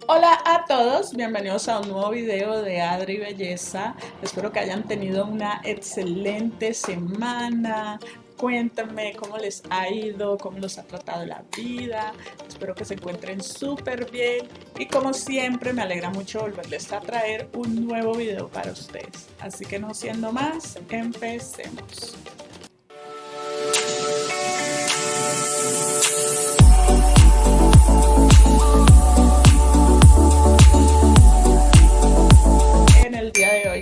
Hola a todos, bienvenidos a un nuevo video de Adri Belleza. Espero que hayan tenido una excelente semana. Cuéntenme cómo les ha ido, cómo los ha tratado la vida. Espero que se encuentren súper bien y como siempre me alegra mucho volverles a traer un nuevo video para ustedes. Así que no siendo más, empecemos.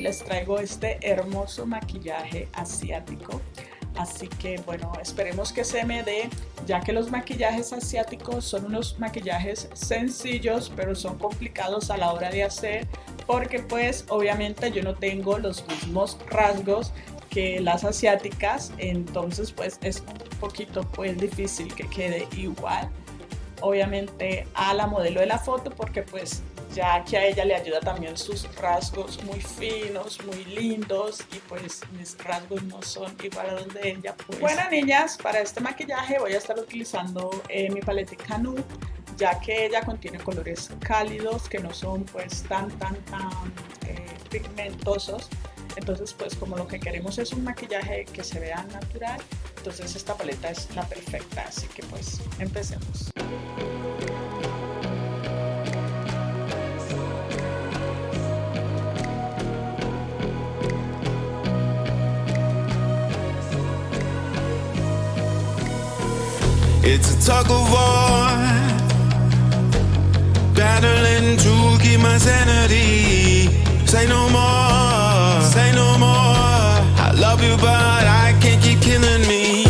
Les traigo este hermoso maquillaje asiático, así que bueno, esperemos que se me dé, ya que los maquillajes asiáticos son unos maquillajes sencillos pero son complicados a la hora de hacer, porque pues obviamente yo no tengo los mismos rasgos que las asiáticas, entonces pues es un poquito pues difícil que quede igual obviamente a la modelo de la foto, porque pues ya que a ella le ayuda también sus rasgos muy finos, muy lindos, y pues mis rasgos no son igual a los de ella. Pues. Bueno niñas, para este maquillaje voy a estar utilizando mi paleta nude, ya que ella contiene colores cálidos que no son pues tan pigmentosos. Entonces pues como lo que queremos es un maquillaje que se vea natural, entonces esta paleta es la perfecta, así que pues empecemos. It's a tug of war, battling to keep my sanity. Say no more, say no more. I love you but I can't keep killing me.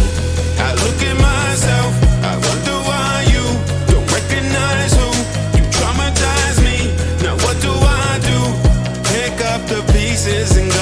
I look at myself, I wonder why you don't recognize who you traumatize me. Now what do? Pick up the pieces and go.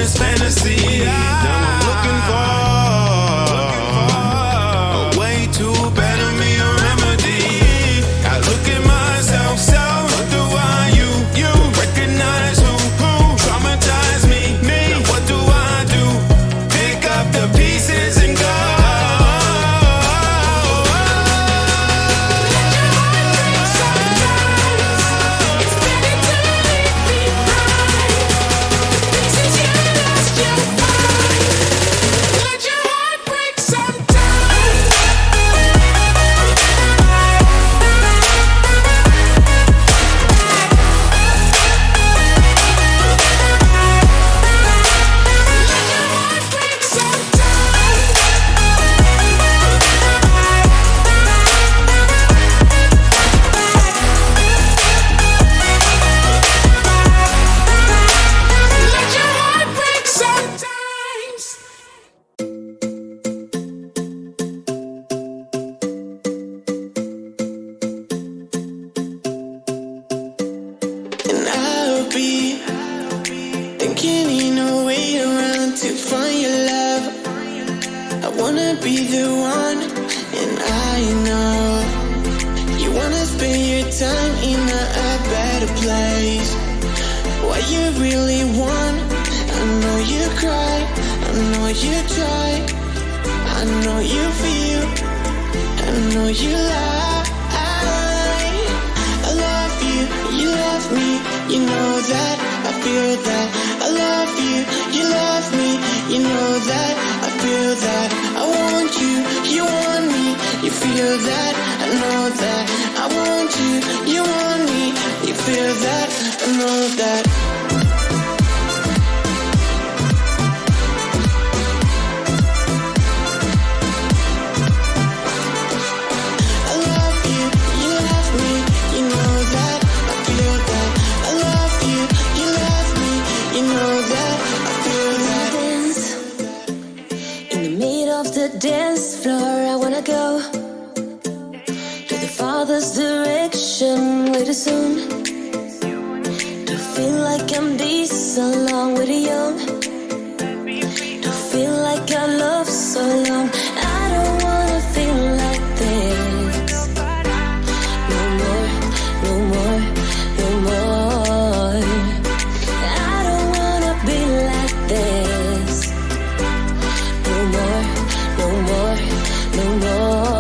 Fantasy. Now I'm looking for a way to better me, a remedy. I look at myself, wonder why you recognize who traumatized me. Now what do? Pick up the pieces and go. Be the one, and I know you wanna spend your time in a better place. What you really want, I know you cry, I know you try, I know you feel, I know you lie. I love you, you love me, you know that, I feel that. I love you, you love me, you know that, I feel that. I want you, you want me, you feel that, I know that. I want you, you want me, you feel that, I know that. I love you, you Father's direction, way too soon. To feel like I'm decent along with the young. To feel like I love so long. I don't wanna feel like this. No more, no more, no more. I don't wanna be like this. No more, no more, no more.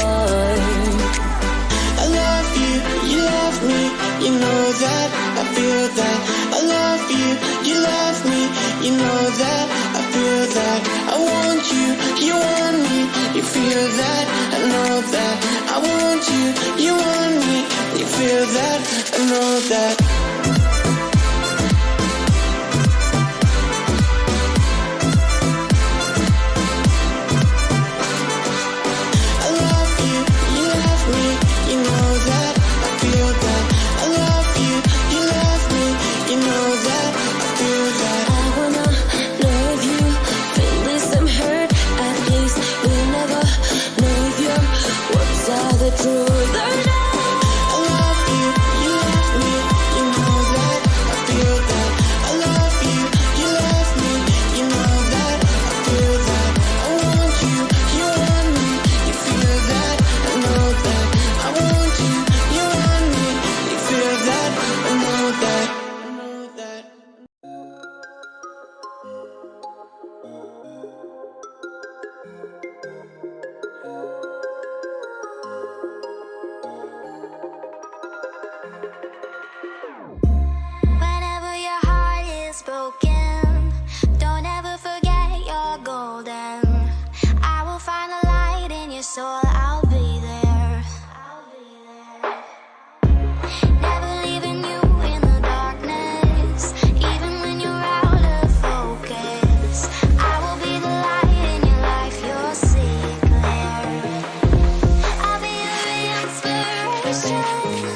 I love you, you love me, you know that, I feel that. I love you, you love me, you know that, I feel that. I want you, you want me, you feel that, I know that. I want you, you want me, you feel that, I know that. I love you, you love me, you know that, I feel that. I love you, you love me, you know that, I feel that. I wanna know if you feel some hurt. At least we'll never know if your words are the truth or not. I love you, you love me, you know that, I feel that. I love you, you love me, you know that, I feel that. I want you, you want me, you feel that, I know that. I want you, you want me, you feel that, I know that. I know that. Whenever your heart is broken, don't ever forget you're golden. I will find the light in your soul, I'll be there. Never leaving you in the darkness, even when you're out of focus. I will be the light in your life, you'll see it clear. I'll be your inspiration.